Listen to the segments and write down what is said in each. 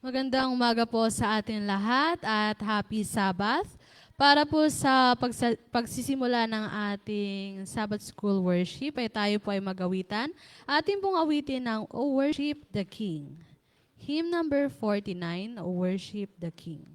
Magandang umaga po sa atin lahat at happy Sabbath. Para po sa pagsisimula ng ating Sabbath School Worship ay tayo po ay magawitan. Ating pong awitin ng O Worship the King. Hymn number 49, O Worship the King.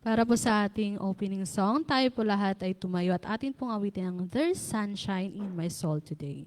Para po sa ating opening song, tayo po lahat ay tumayo at atin pong awitin ang There's Sunshine in My Soul Today.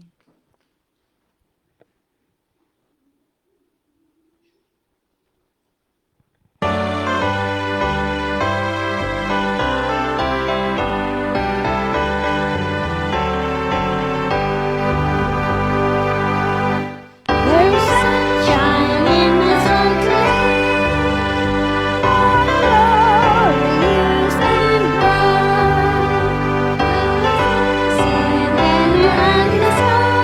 Sun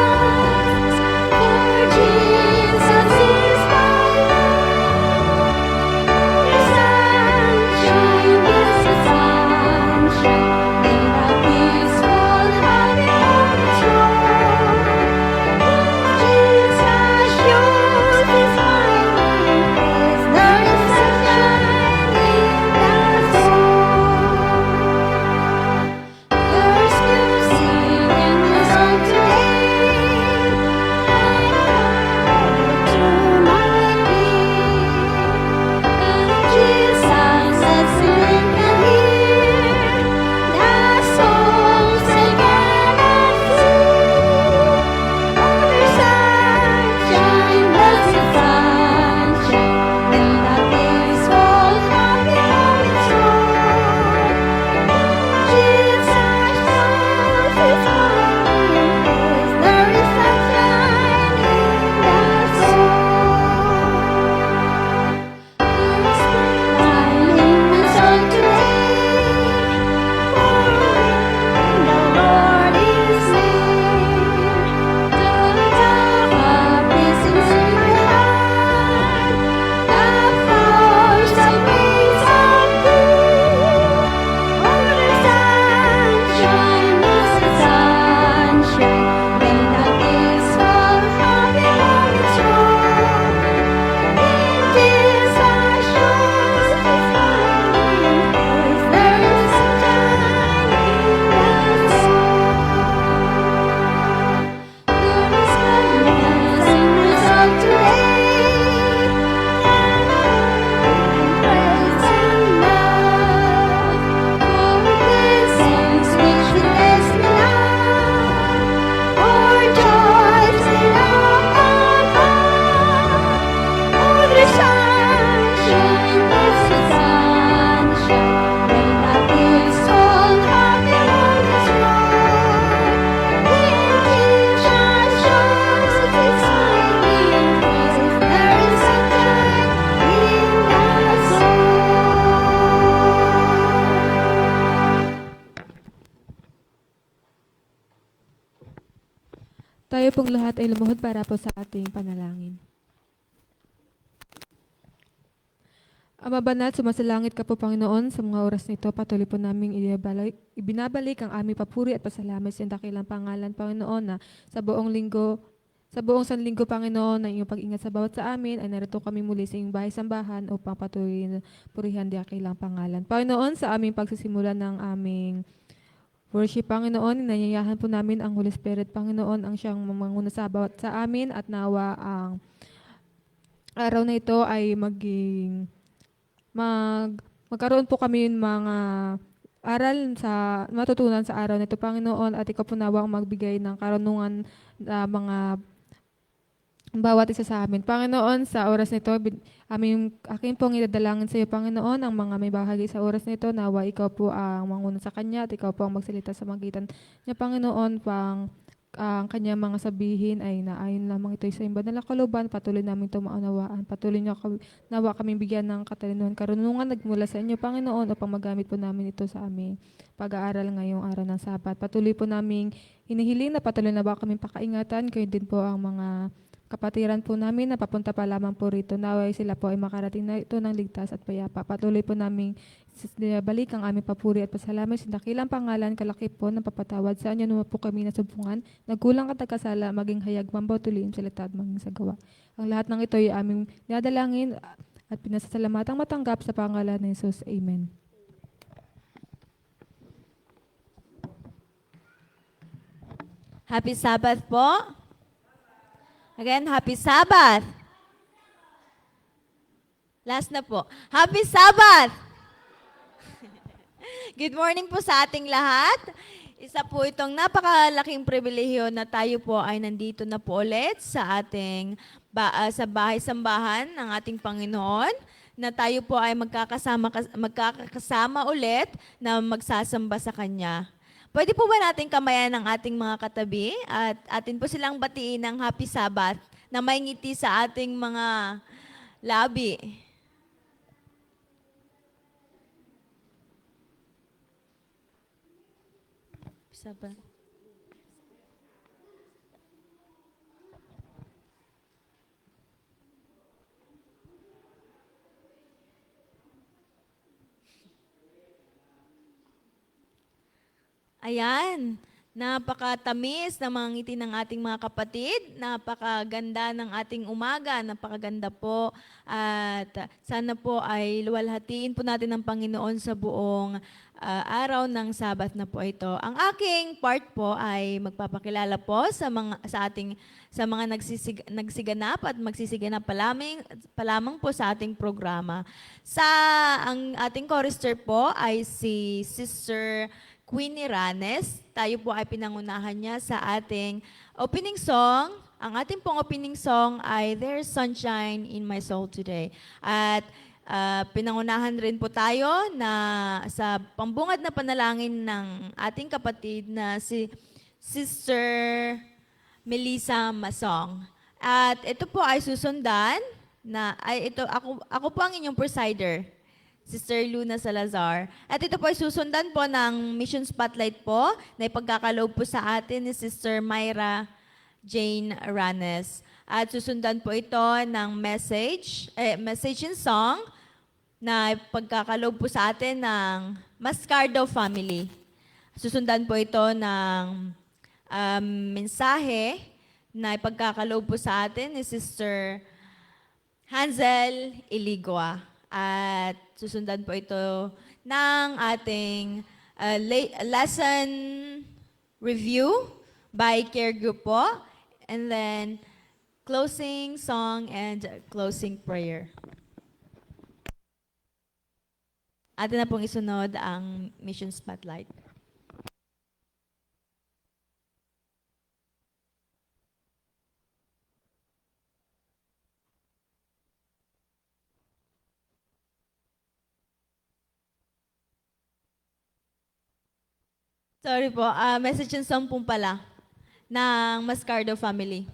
pong lahat ay lumuhod para po sa ating panalangin. Ama banal, sumasalangit ka po, Panginoon, sa mga oras nito. Patuloy po namin ibinabalik ang aming papuri at pasalamat sa dakilang pangalan, Panginoon, na sa buong linggo, sa buong sanlinggo, Panginoon, na iyong pag-ingat sa bawat sa amin, ay narito kami muli sa iyong bahay-sambahan upang patuloy na purihan di dakilang pangalan. Panginoon, sa aming pagsisimula ng aming worship, Panginoon, inanyayahan po namin ang Holy Spirit, Panginoon, ang siyang mamanguna sa bawat sa amin, at nawa ang araw na ito ay magkaroon po kami ng mga aral sa matutunan sa araw nito, Panginoon, at ikaw po nawa ang magbigay ng karunungan na mga bawat isa sa amin. Panginoon, sa oras nito, aking pong idadalangin sa iyo, Panginoon, ang mga may bahagi sa oras nito, nawa ikaw po ang manguna sa kanya at ikaw po ang magsalita sa magitan niya, Panginoon, ang kanya mga sabihin ay naayon lamang ito sa iyong banal na kalooban. Patuloy namin ito maunawaan. Patuloy niyo nawa kaming bigyan ng katalinuhan, karunungan nagmula sa inyo, Panginoon, upang magamit po namin ito sa aming pag-aaral ngayong araw ng Sabat. Patuloy po naming hinihiling na patuloy na ba kaming pakaingatan, kayo din po ang mga kapatiran po namin na papunta pa lamang po rito. Naway sila po ay makarating na ito ng ligtas at payapa. Patuloy po namin balik ang aming papuri at pasalamat sa dakilang pangalan, kalaki po ng papatawad sa inyo naman po kami nasumpungan, nagkulang at nagkasala, maging hayag, mambaw, tuloyin, salita at maging sagawa. Ang lahat ng ito ay aming dinadalangin at pinasasalamatang matanggap sa pangalan ni Jesus. Amen. Happy Sabbath po. Again, Happy Sabbath. Last na po. Happy Sabbath! Good morning po sa ating lahat. Isa po itong napakalaking pribilehiyo na tayo po ay nandito na po ulit sa ating sa bahay-sambahan ng ating Panginoon, na tayo po ay magkakasama ulit na magsasamba sa Kanya. Pwede po ba natin kamayan ng ating mga katabi at atin po silang batiin ng Happy Sabbath na may ngiti sa ating mga labi? Sabbath. Ayan, napakatamis na mga ngiti ng ating mga kapatid, napakaganda ng ating umaga, napakaganda po. At sana po ay luwalhatiin po natin ng Panginoon sa buong araw ng Sabat na po ito. Ang aking part po ay magpapakilala po sa mga nagsiganap at magsisiganap pa lamang po sa ating programa. Ang ating chorister po ay si Sister Queenie Ranes. Tayo po ay pinangunahan niya sa ating opening song. Ang ating pong opening song ay There's Sunshine in My Soul Today. At pinangunahan rin po tayo na sa pambungad na panalangin ng ating kapatid na si Sister Melissa Masong. At ito po ay susundan ako po ang inyong presider, Sister Luna Salazar. At ito po ay susundan po ng Mission Spotlight po na ipagkakaloob po sa atin ni Sister Myra Jane Ranes. At susundan po ito ng message and song na ipagkakaloob po sa atin ng Mascardo family. Susundan po ito ng mensahe na ipagkakaloob po sa atin ni Sister Hansel Iligua. At susundan po ito ng ating lesson review by Care Group po. And then, closing song and closing prayer. Atin na pong isunod ang Mission Spotlight. Sorry po, message and song po pala ng Mascardo family.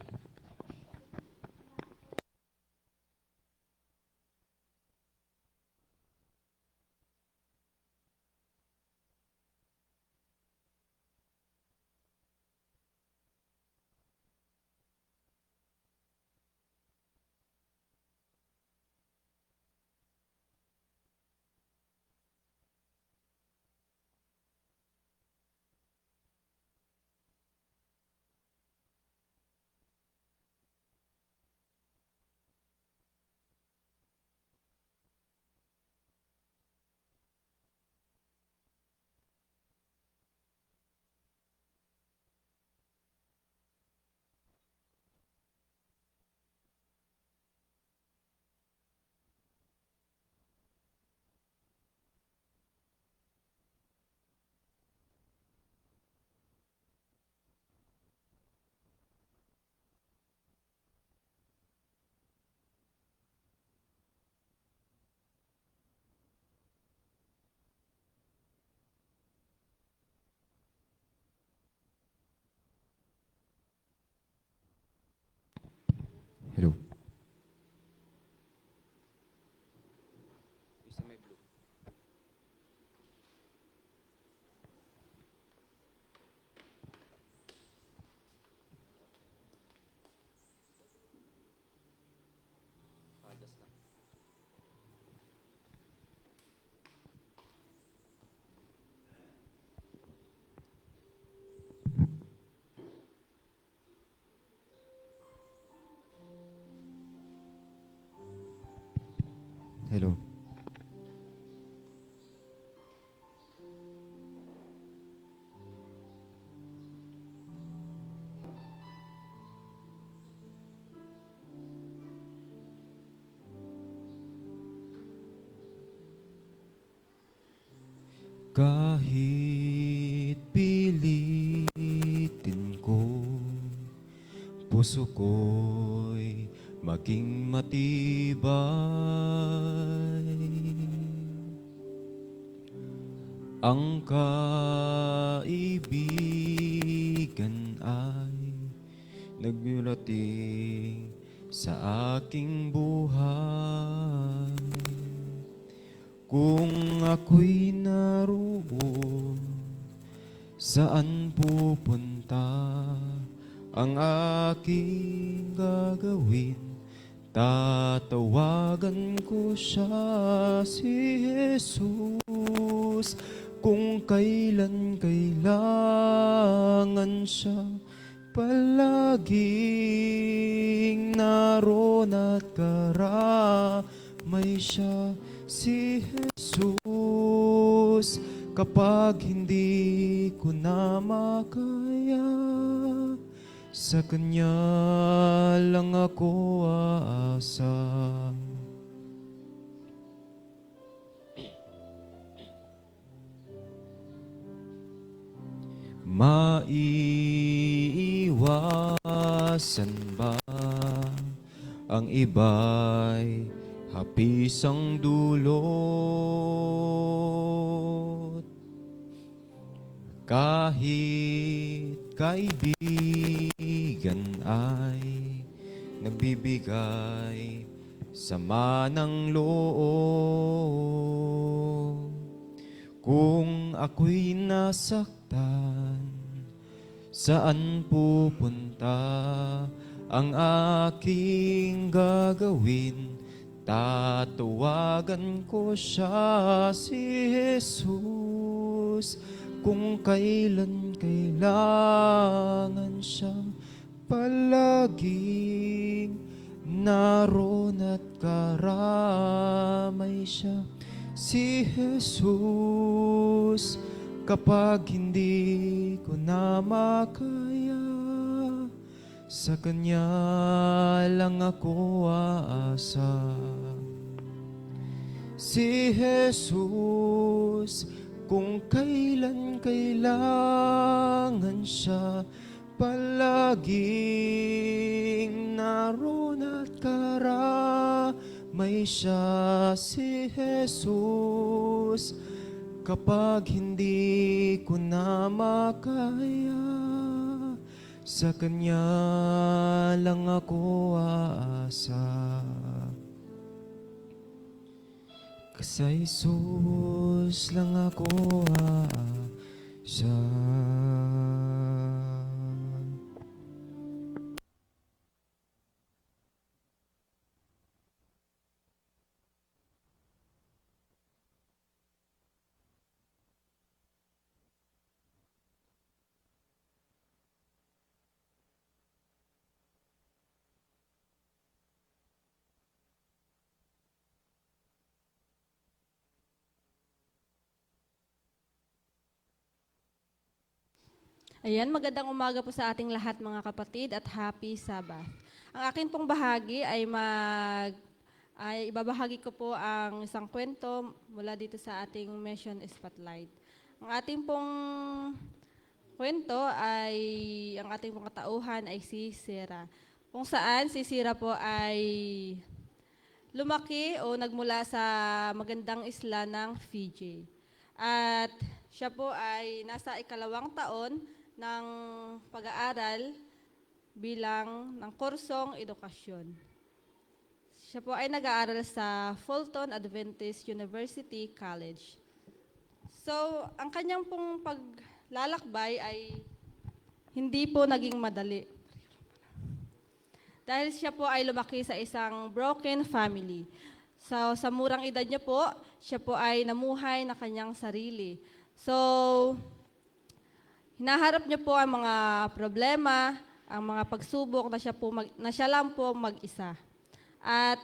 Hello. Kahit pilitin ko, puso ko'y maging matibay. Ang kaibigan ay nagmulating sa aking buhay. Kung ako'y naroon, saan pupunta ang aking gagawin? Tatawagan ko siya, si Jesus, kung kailan kailangan siya. Palaging naroon at karamay siya, si Jesus, kapag hindi ko na makaya, sa Kanya lang ako aasa. Maiiwasan ba ang iba'y hapisang dulot? Kahit kaibigan ay nagbibigay sama ng loob. Kung ako'y nasaktan, saan pupunta ang aking gagawin? Tatawagan ko siya, si Jesus, kung kailan kailangan siya. Palaging naroon at karamay siya, si Jesus, kapag hindi ko na makaya, sa Kanya lang ako aasa. Si Jesus, kung kailan kailangan siya, palaging naroon at karamay siya, si Jesus, kapag hindi ko na makaya, sa Kanya lang ako aasa. Sa Jesus lang ako aasa. Ayan, magandang umaga po sa ating lahat mga kapatid at happy Sabbath. Ang akin pong bahagi ay ibabahagi ko po ang isang kwento mula dito sa ating Mission Spotlight. Ang ating pong kwento ang ating pong katauhan ay si Sarah. Kung saan si Sarah po ay lumaki o nagmula sa magandang isla ng Fiji. At siya po ay nasa ikalawang taon ng pag-aaral bilang ng kursong edukasyon. Siya po ay nag-aaral sa Fulton Adventist University College. So, ang kanyang pong paglalakbay ay hindi po naging madali. Dahil siya po ay lumaki sa isang broken family. So, sa murang edad niya po, siya po ay namuhay na kanyang sarili. So, hinaharap niya po ang mga problema, ang mga pagsubok na siya lang po mag-isa. At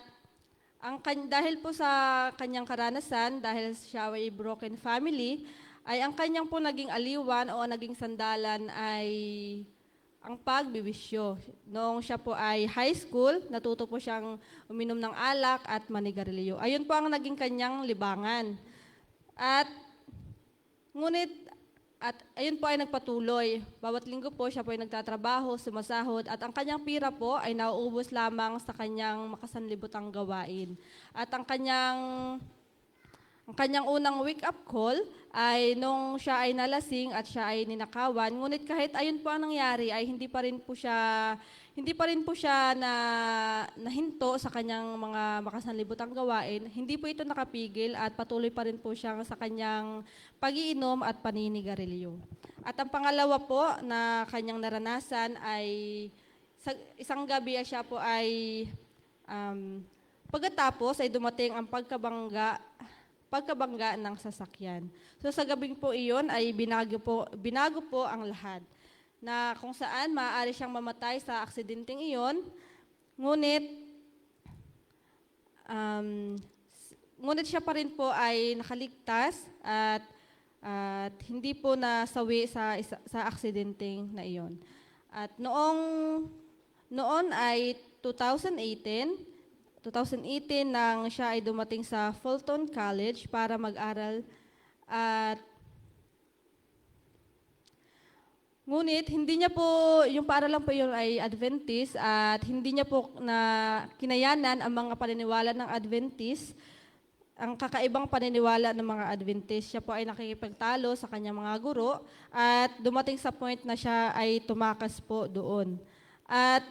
Dahil po sa kanyang karanasan, dahil siya ay broken family, ay ang kanyang po naging aliwan o naging sandalan ay ang pagbibisyo. Noong siya po ay high school, natuto po siyang uminom ng alak at manigarilyo. Ayun po ang naging kanyang libangan. At ngunit, at ayun po ay nagpatuloy. Bawat linggo po siya po ay nagtatrabaho, sumasahod, at ang kanyang pira po ay nauubos lamang sa kanyang makasanlibutang gawain. At ang kanyang unang wake-up call ay nung siya ay nalasing at siya ay ninakawan. Ngunit kahit ayun po ang nangyari ay hindi pa rin po siya nahinto sa kanyang mga makasanlibutang gawain. Hindi po ito nakapigil at patuloy pa rin po siya sa kanyang pag-iinom at paninigarilyo. At ang pangalawa po na kanyang naranasan ay isang gabi siya po ay pagkatapos ay dumating ang pagkabangga ng sasakyan. So sa gabing po iyon ay binago po ang lahat. Na kung saan maaari siyang mamatay sa aksidenteng iyon, ngunit siya pa rin po ay nakaligtas at hindi po nasawi sa aksidenteng na iyon. At noon ay 2018 nang siya ay dumating sa Fulton College para mag-aral at ngunit hindi niya po, yung paaralan po yun ay Adventist at hindi niya po na kinayanan ang mga paniniwala ng Adventist, ang kakaibang paniniwala ng mga Adventist. Siya po ay nakikipagtalo sa kanyang mga guro at dumating sa point na siya ay tumakas po doon. At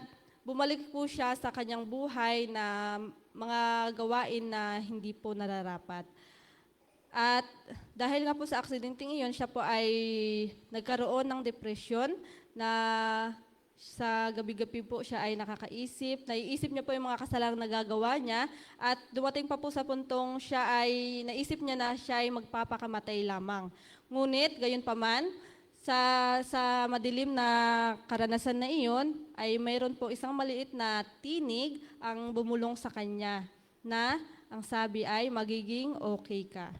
bumalik po siya sa kanyang buhay na mga gawain na hindi po nararapat. At dahil nga po sa aksidenteng iyon, siya po ay nagkaroon ng depression na sa gabi-gabi po siya ay nakakaisip. Naiisip niya po yung mga kasalanang nagagawa niya at dumating pa po sa puntong naisip niya na siya ay magpapakamatay lamang. Ngunit, gayon pa man, sa madilim na karanasan na iyon, ay mayroon po isang maliit na tinig ang bumulong sa kanya na ang sabi ay magiging okay ka.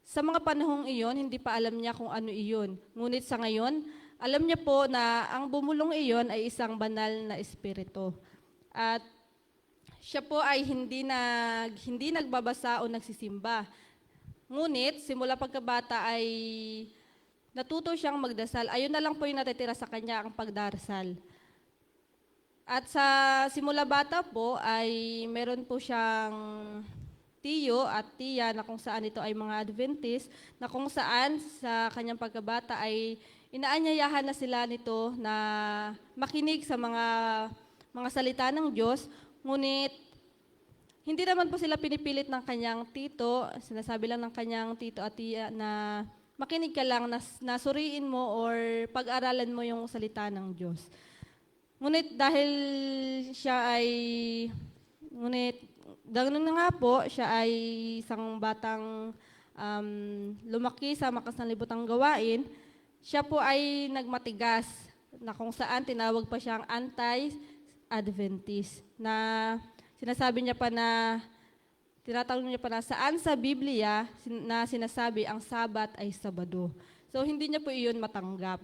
Sa mga panahong iyon, hindi pa alam niya kung ano iyon. Ngunit sa ngayon, alam niya po na ang bumulong iyon ay isang banal na espiritu. At siya po ay hindi nagbabasa o nagsisimba. Ngunit, simula pagkabata ay natuto siyang magdasal. Ayun na lang po yung natitira sa kanya, ang pagdarasal. At sa simula bata po ay meron po siyang tiyo at tiya na kung saan ito ay mga Adventist, na kung saan sa kanyang pagkabata ay inaanyayahan na sila nito na makinig sa mga salita ng Diyos, ngunit hindi naman po sila pinipilit ng kanyang tito, sinasabi lang ng kanyang tito at tiya na makinig ka lang, nasuriin mo or pag-aralan mo yung salita ng Diyos. Ngunit ganoon na nga po, siya ay isang batang lumaki sa makasanlibutang gawain. Siya po ay nagmatigas na kung saan tinawag pa siyang anti-Adventist na sinasabi niya pa na tinatanong niya pa na saan sa Biblia na sinasabi ang Sabat ay Sabado. So hindi niya po iyon matanggap.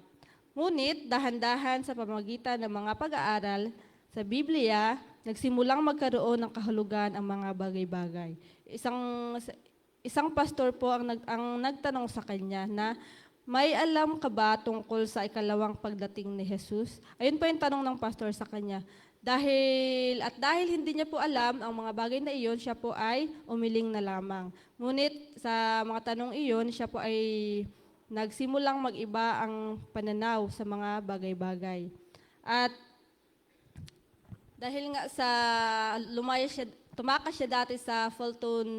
Ngunit dahan-dahan sa pamamagitan ng mga pag-aaral sa Biblia, nagsimulang magkaroon ng kahulugan ang mga bagay-bagay. Isang pastor po ang nagtanong sa kanya na, may alam ka ba tungkol sa ikalawang pagdating ni Jesus? Ayun po yung tanong ng pastor sa kanya. Dahil hindi niya po alam ang mga bagay na iyon, siya po ay umiling na lamang. Ngunit sa mga tanong iyon, siya po ay nagsimulang mag-iba ang pananaw sa mga bagay-bagay. At dahil nga tumakas siya dati sa Fulton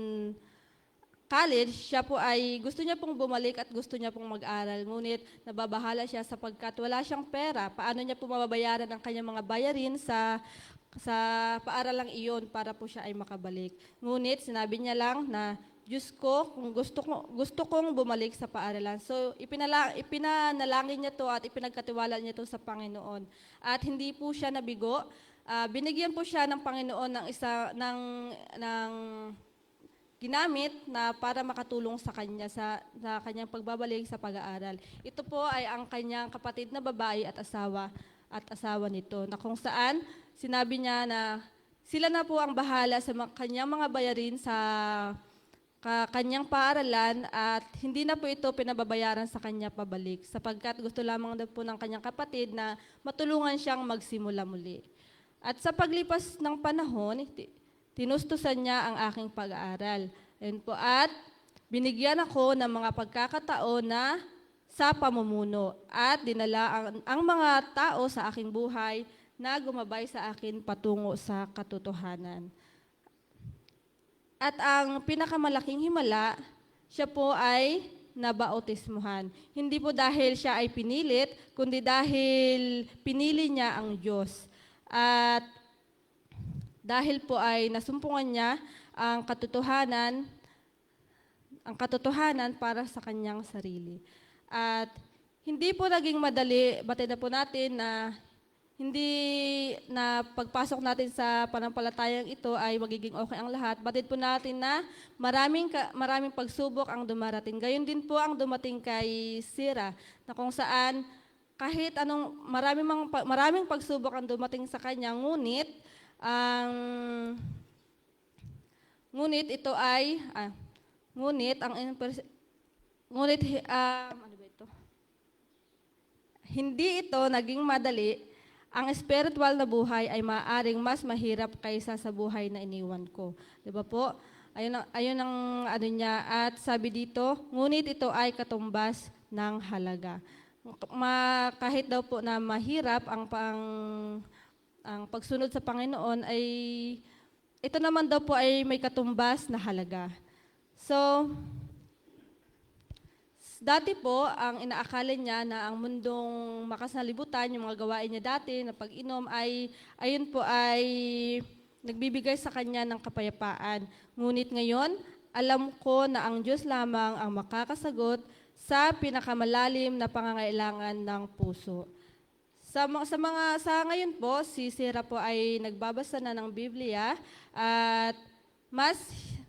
College, siya po ay gusto niya pong bumalik at gusto niya pong mag-aral. Ngunit nababahala siya sapagkat wala siyang pera. Paano niya po mababayaran ang kanyang mga bayarin sa paaralang iyon para po siya ay makabalik. Ngunit sinabi niya lang na, Diyos ko, kung gusto kong bumalik sa paaralan. So ipinanalangin niya to at ipinagkatiwala niya to sa Panginoon. At hindi po siya nabigo binigyan po siya ng Panginoon ng ng ginamit na para makatulong sa kanya sa kanyang pagbabalik sa pag-aaral. Ito po ay ang kanyang kapatid na babae at asawa nito, na kung saan sinabi niya na sila na po ang bahala sa kanyang mga bayarin sa kanyang paaralan, at hindi na po ito pinababayaran sa kanya pabalik sapagkat gusto lamang daw po ng kanyang kapatid na matulungan siyang magsimula muli. At sa paglipas ng panahon, tinustusan niya ang aking pag-aaral. Ayun po, at binigyan ako ng mga pagkakataon na sa pamumuno at dinala ang mga tao sa aking buhay na gumabay sa akin patungo sa katotohanan. At ang pinakamalaking himala, siya po ay nabautismuhan. Hindi po dahil siya ay pinilit, kundi dahil pinili niya ang Diyos. At dahil po ay nasumpungan niya ang katotohanan para sa kanyang sarili. At hindi po naging madali, batid na po natin na hindi na pagpasok natin sa panampalatayang ito ay magiging okay ang lahat. Batid po natin na maraming pagsubok ang dumarating. Gayon din po ang dumating kay Sira, na kung saan kahit anong maraming pagsubok ang dumating sa kanya, ngunit ito ay ano ba ito? Hindi ito naging madali. Ang spiritual na buhay ay maaaring mas mahirap kaysa sa buhay na iniwan ko. 'Di ba po? Ayun ang ano niya, at sabi dito, ngunit ito ay katumbas ng halaga. Kahit daw po na mahirap ang pagsunod sa Panginoon, ay ito naman daw po ay may katumbas na halaga. So, dati po, ang inaakala niya na ang mundong makasalibutan, yung mga gawain niya dati na pag-inom, ayun po ay nagbibigay sa kanya ng kapayapaan. Ngunit ngayon, alam ko na ang Diyos lamang ang makakasagot sa pinakamalalim na pangangailangan ng puso. Sa ngayon po, si Sira po ay nagbabasa na ng Biblia, at mas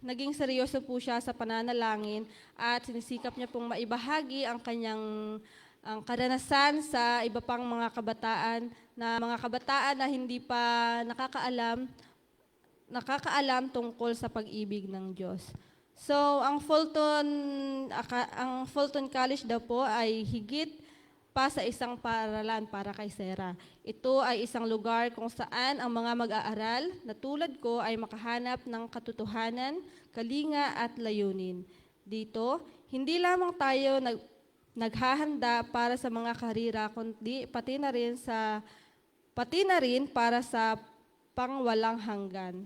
naging seryoso po siya sa pananalangin, at sinisikap niya pong maibahagi ang kanyang karanasan sa iba pang mga kabataan na hindi pa nakakaalam tungkol sa pag-ibig ng Diyos. So, ang Fulton College daw po ay higit pa sa isang paaralan para kay Sera. Ito ay isang lugar kung saan ang mga mag-aaral na tulad ko ay makahanap ng katotohanan, kalinga at layunin. Dito, hindi lamang tayo naghahanda para sa mga karira, kundi pati na rin para sa pangwalang hanggan.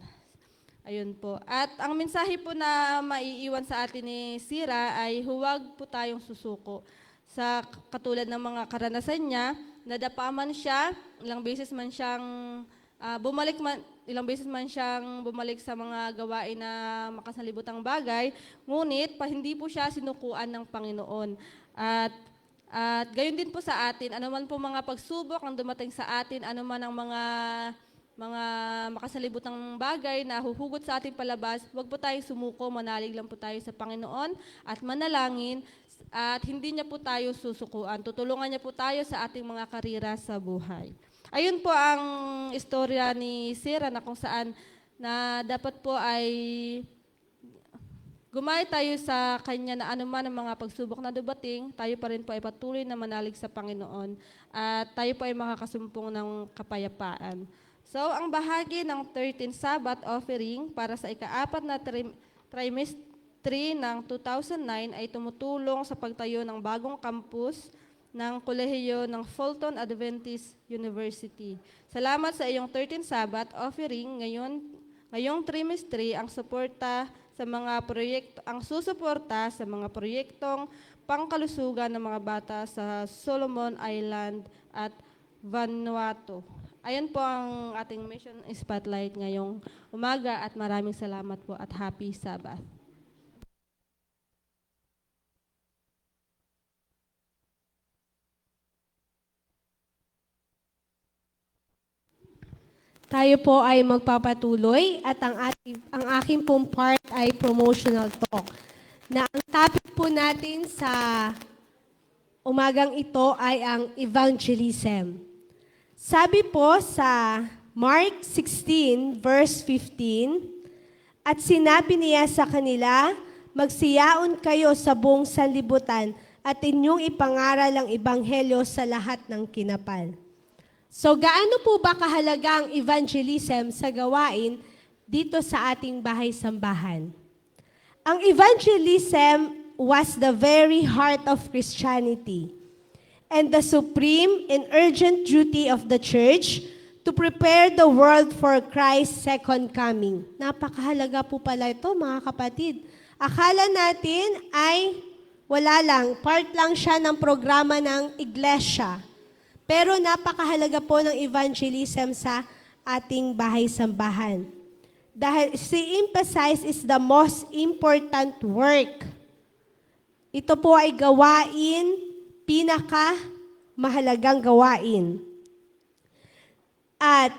Ayun po. At ang mensahe po na maiiwan sa atin ni Sira ay huwag po tayong susuko. Sa katulad ng mga karanasan niya, nadapa man siya, ilang beses man siyang bumalik sa mga gawain na makasalibutang bagay, ngunit hindi po siya sinukuan ng Panginoon. At gayon din po sa atin, anuman po mga pagsubok ang dumating sa atin, anuman ang mga makasalibutang bagay na huhugot sa ating palabas, huwag po tayong sumuko, manalig lang po tayo sa Panginoon at manalangin, at hindi niya po tayo susukuan. Tutulungan niya po tayo sa ating mga karira sa buhay. Ayun po ang istorya ni Sira, na kung saan na dapat po ay gumaya tayo sa kanya na anuman ang mga pagsubok na dumating, tayo pa rin po ay patuloy na manalig sa Panginoon, at tayo po ay makakasumpong ng kapayapaan. So, ang bahagi ng 13th Sabbath offering para sa ika-4 na trimestre ng 2009 ay tumutulong sa pagtayo ng bagong campus ng kolehiyo ng Fulton Adventist University. Salamat sa iyong 13th Sabbath offering. Ngayong trimestre ang susuporta sa mga proyektong pangkalusugan ng mga bata sa Solomon Island at Vanuatu. Ayan po ang ating mission spotlight ngayong umaga, at maraming salamat po at happy Sabbath. Tayo po ay magpapatuloy at ang aking pong part ay promotional talk. Na ang topic po natin sa umagang ito ay ang evangelism. Sabi po sa Mark 16 verse 15, at sinabi niya sa kanila, magsiyaon kayo sa buong sanlibutan at inyong ipangaral ang ebanghelyo sa lahat ng kinapal. So gaano po ba kahalaga ang evangelism sa gawain dito sa ating bahay-sambahan? Ang evangelism was the very heart of Christianity and the supreme and urgent duty of the church to prepare the world for Christ's second coming. Napakahalaga po pala ito, mga kapatid. Akala natin ay wala lang, part lang siya ng programa ng iglesia. Pero napakahalaga po ng evangelism sa ating bahay-sambahan. Dahil si-emphasize is the most important work. Ito po ay gawain, pinaka-mahalagang gawain. At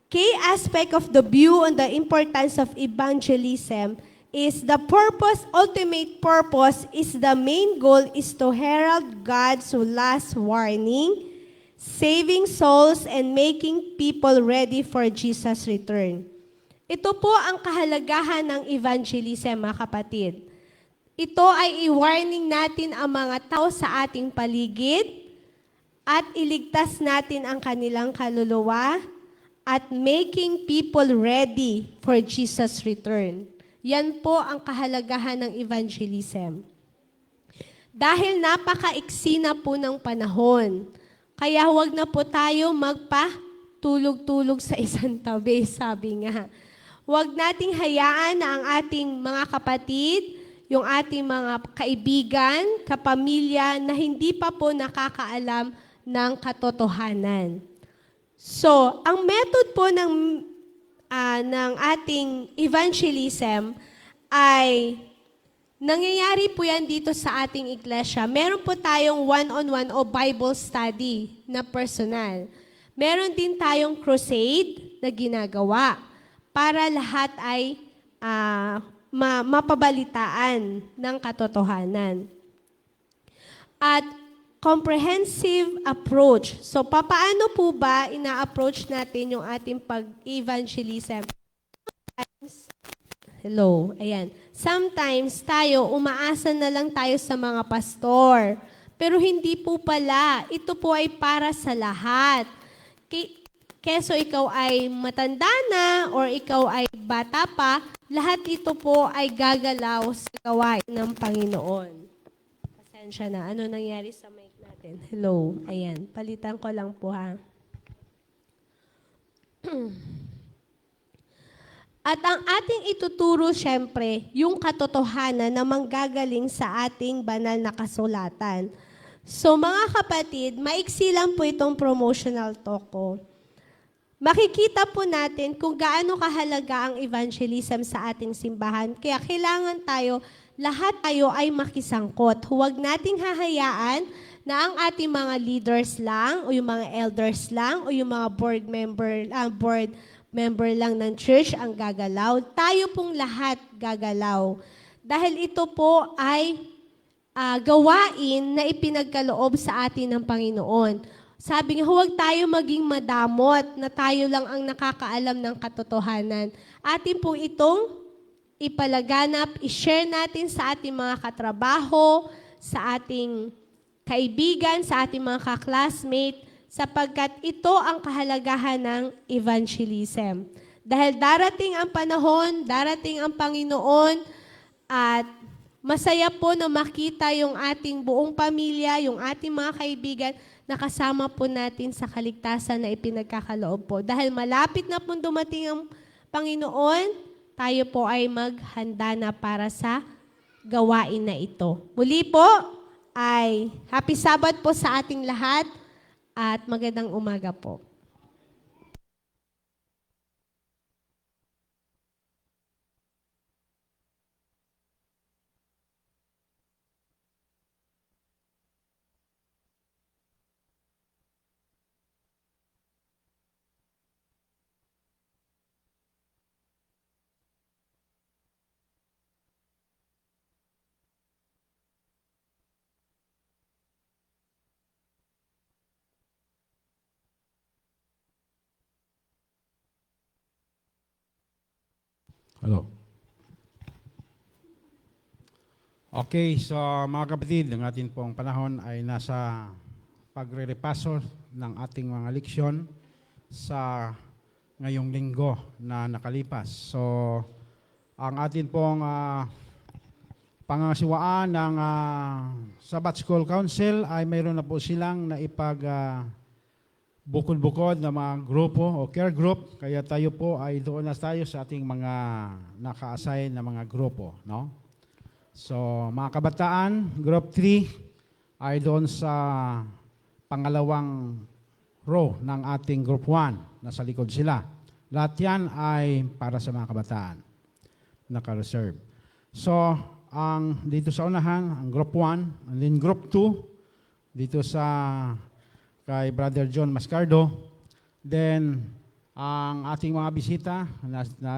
key aspect of the view on the importance of evangelism is the purpose, ultimate purpose is the main goal is to herald God's last warning, saving souls and making people ready for Jesus' return. Ito po ang kahalagahan ng evangelism, mga kapatid. Ito ay i-warning natin ang mga tao sa ating paligid at iligtas natin ang kanilang kaluluwa at making people ready for Jesus' return. Yan po ang kahalagahan ng evangelism. Dahil napakaiksi na po ng panahon, kaya huwag na po tayo magpatulog-tulog sa isang tabi, sabi nga. Huwag nating hayaan na ang ating mga kapatid, yung ating mga kaibigan, kapamilya na hindi pa po nakakaalam ng katotohanan. So, ang method po ng ating evangelism ay nangyayari po yan dito sa ating iglesia. Meron po tayong one-on-one o Bible study na personal. Meron din tayong crusade na ginagawa para lahat ay mapabalitaan ng katotohanan. At comprehensive approach. So, papaano po ba ina-approach natin yung ating pag-evangelism? Hello, ayan. Sometimes tayo, umaasa na lang tayo sa mga pastor. Pero hindi po pala. Ito po ay para sa lahat. Keso ikaw ay matanda na or ikaw ay bata pa, lahat ito po ay gagalaw sa gawain ng Panginoon. Pasensya na. Ano nangyari sa mic natin? Hello. Ayan. Palitan ko lang po ha. At ang ating ituturo, syempre, yung katotohanan na manggagaling sa ating banal na kasulatan. So mga kapatid, maiksi lang po itong promotional talk ko. Makikita po natin kung gaano kahalaga ang evangelism sa ating simbahan. Kaya kailangan lahat tayo ay makisangkot. Huwag nating hahayaan na ang ating mga leaders lang, o yung mga elders lang, o yung mga board member lang ng church ang gagalaw. Tayo pong lahat gagalaw. Dahil ito po ay gawain na ipinagkaloob sa atin ng Panginoon. Sabi nga, huwag tayo maging madamot na tayo lang ang nakakaalam ng katotohanan. Atin pong itong ipalaganap, i-share natin sa ating mga katrabaho, sa ating kaibigan, sa ating mga kaklasmate, sapagkat ito ang kahalagahan ng evangelism. Dahil darating ang panahon, darating ang Panginoon, at masaya po na makita yung ating buong pamilya, yung ating mga kaibigan, nakasama po natin sa kaligtasan na ipinagkakaloob po. Dahil malapit na po dumating ang Panginoon, tayo po ay maghanda na para sa gawain na ito. Muli po, ay happy Sabbath po sa ating lahat at magandang umaga po. Hello. Okay, so mga kapatid, ang ating pong panahon ay nasa pagre-repaso ng ating mga leksyon sa ngayong linggo na nakalipas. So, ang ating pong pangasiwaan ng Sabbath School Council ay mayroon na po silang naipag bukod-bukod na mga grupo o care group, kaya tayo po ay doon na tayo sa ating mga naka-assign na mga grupo, no? So, mga kabataan, group 3 ay doon sa pangalawang row ng ating group 1, nasa likod sila. Lahat yan ay para sa mga kabataan, naka-reserve. So, ang dito sa unahan, ang group 1, and then group 2, dito sa kay Brother John Mascardo. Then, ang ating mga bisita,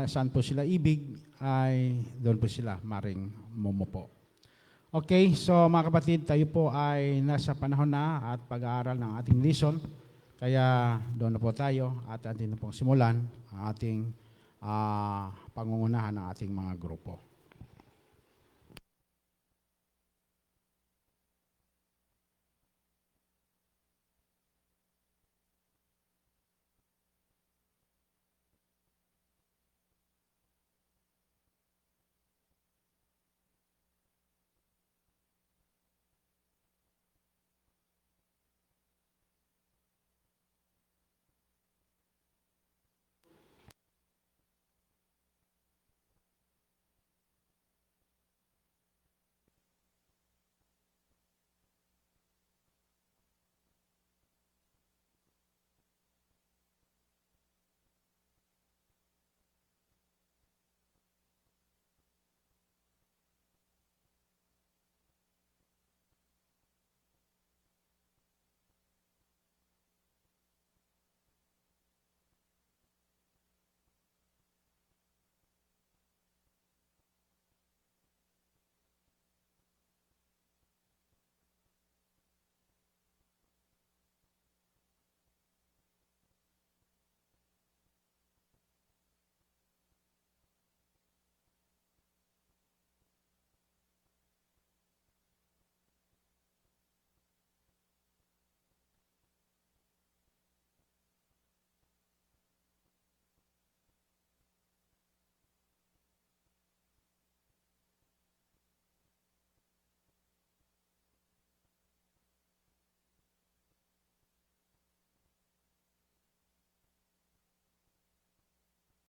saan po sila ibig, ay doon po sila, Maring Momo po. Okay, so mga kapatid, tayo po ay nasa panahon na at pag-aaral ng ating lesson. Kaya doon na po tayo at atin na pong simulan ang ating pangungunahan ng ating mga grupo.